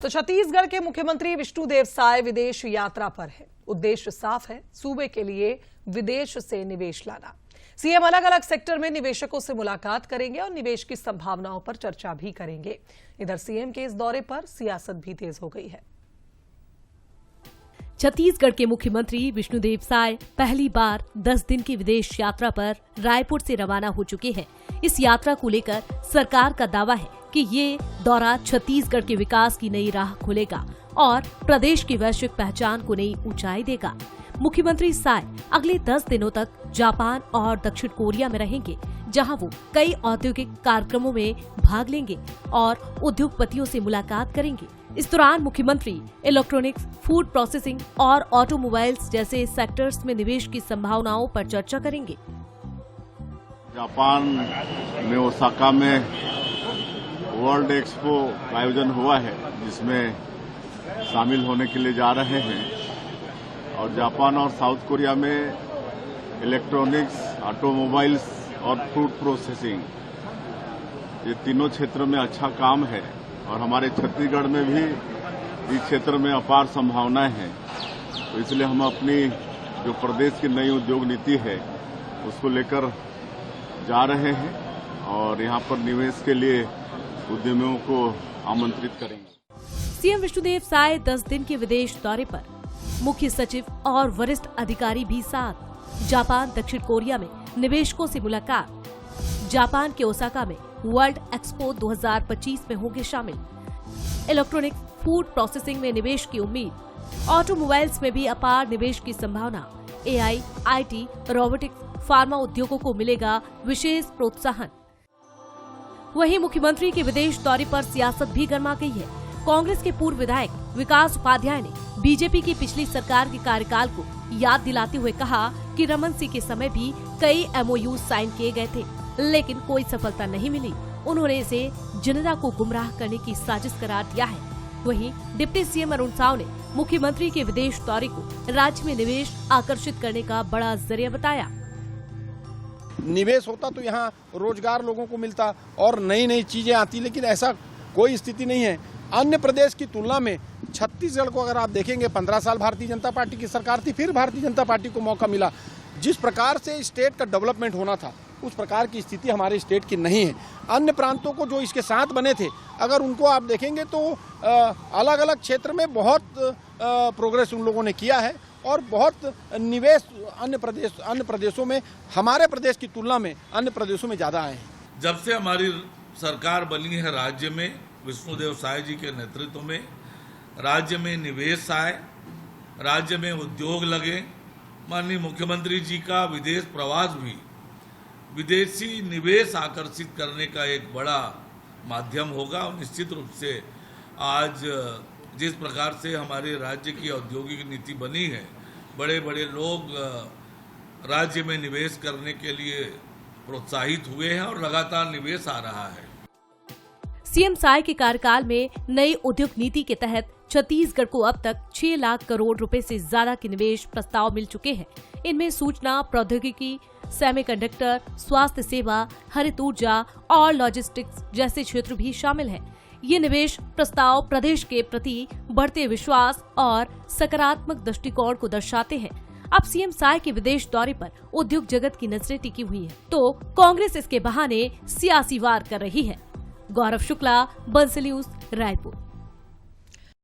तो छत्तीसगढ़ के मुख्यमंत्री विष्णुदेव साय विदेश यात्रा पर है। उद्देश्य साफ है, सूबे के लिए विदेश से निवेश लाना। सीएम अलग अलग सेक्टर में निवेशकों से मुलाकात करेंगे और निवेश की संभावनाओं पर चर्चा भी करेंगे। इधर सीएम के इस दौरे पर सियासत भी तेज हो गई है। छत्तीसगढ़ के मुख्यमंत्री विष्णुदेव साय पहली बार 10 दिन की विदेश यात्रा पर रायपुर से रवाना हो चुके हैं। इस यात्रा को लेकर सरकार का दावा है कि ये दौरा छत्तीसगढ़ के विकास की नई राह खोलेगा और प्रदेश की वैश्विक पहचान को नई ऊंचाई देगा। मुख्यमंत्री साय अगले 10 दिनों तक जापान और दक्षिण कोरिया में रहेंगे, जहां वो कई औद्योगिक कार्यक्रमों में भाग लेंगे और उद्योगपतियों से मुलाकात करेंगे। इस दौरान मुख्यमंत्री इलेक्ट्रॉनिक्स, फूड प्रोसेसिंग और ऑटोमोबाइल्स जैसे सेक्टर्स में निवेश की संभावनाओं पर चर्चा करेंगे। जापान में ओसाका में वर्ल्ड एक्सपो का आयोजन हुआ है, जिसमें शामिल होने के लिए जा रहे हैं और जापान और साउथ कोरिया में इलेक्ट्रॉनिक्स, ऑटोमोबाइल्स और फूड प्रोसेसिंग, ये तीनों क्षेत्र में अच्छा काम है और हमारे छत्तीसगढ़ में भी इस क्षेत्र में अपार संभावनाएं हैं। तो इसलिए हम अपनी जो प्रदेश की नई उद्योग नीति है उसको लेकर जा रहे हैं और यहाँ पर निवेश के लिए उद्यमियों को आमंत्रित करेंगे। सीएम विष्णुदेव साय 10 दिन के विदेश दौरे पर, मुख्य सचिव और वरिष्ठ अधिकारी भी साथ। जापान, दक्षिण कोरिया में निवेशकों से मुलाकात। जापान के ओसाका में वर्ल्ड एक्सपो 2025 में होंगे शामिल। इलेक्ट्रॉनिक्स, फूड प्रोसेसिंग में निवेश की उम्मीद। ऑटोमोबाइल्स में भी अपार निवेश की संभावना। एआई, आईटी, रोबोटिक्स, फार्मा उद्योगों को मिलेगा विशेष प्रोत्साहन। वहीं मुख्यमंत्री के विदेश दौरे पर सियासत भी गर्मा गई है। कांग्रेस के पूर्व विधायक विकास उपाध्याय ने बीजेपी की पिछली सरकार के कार्यकाल को याद दिलाते हुए कहा कि रमन सिंह के समय भी कई एमओयू साइन किए गए थे, लेकिन कोई सफलता नहीं मिली। उन्होंने इसे जनता को गुमराह करने की साजिश करार दिया है। वहीं डिप्टी सीएम अरुण साव ने मुख्यमंत्री के विदेश दौरे को राज्य में निवेश आकर्षित करने का बड़ा जरिया बताया। निवेश होता तो यहाँ रोजगार लोगों को मिलता और नई नई चीजें आती, लेकिन ऐसा कोई स्थिति नहीं है। अन्य प्रदेश की तुलना में छत्तीसगढ़ को अगर आप देखेंगे, 15 साल भारतीय जनता पार्टी की सरकार थी, फिर भारतीय जनता पार्टी को मौका मिला। जिस प्रकार से स्टेट का डेवलपमेंट होना था उस प्रकार की स्थिति हमारे स्टेट की नहीं है। अन्य प्रांतों को जो इसके साथ बने थे, अगर उनको आप देखेंगे तो अलग अलग क्षेत्र में बहुत प्रोग्रेस उन लोगों ने किया है और बहुत निवेश अन्य प्रदेशों में, हमारे प्रदेश की तुलना में अन्य प्रदेशों में ज़्यादा आए हैं। जब से हमारी सरकार बनी है राज्य में, विष्णुदेव साय जी के नेतृत्व में राज्य में निवेश आए, राज्य में उद्योग लगे। माननीय मुख्यमंत्री जी का विदेश प्रवास भी विदेशी निवेश आकर्षित करने का एक बड़ा माध्यम होगा। और निश्चित रूप से आज जिस प्रकार से हमारे राज्य की औद्योगिक नीति बनी है, बड़े बड़े लोग राज्य में निवेश करने के लिए प्रोत्साहित हुए हैं और लगातार निवेश आ रहा है। सीएम साय के कार्यकाल में नई उद्योग नीति के तहत छत्तीसगढ़ को अब तक 6 लाख करोड़ रुपए से ज्यादा के निवेश प्रस्ताव मिल चुके हैं। इनमें सूचना प्रौद्योगिकी, सेमीकंडक्टर, स्वास्थ्य सेवा, हरित ऊर्जा और लॉजिस्टिक्स जैसे क्षेत्र भी शामिल हैं। ये निवेश प्रस्ताव प्रदेश के प्रति बढ़ते विश्वास और सकारात्मक दृष्टिकोण को दर्शाते हैं। अब सीएम साय के विदेश दौरे पर उद्योग जगत की नजरें टिकी हुई है, तो कांग्रेस इसके बहाने सियासी वार कर रही है। गौरव शुक्ला, बंसल न्यूज, रायपुर।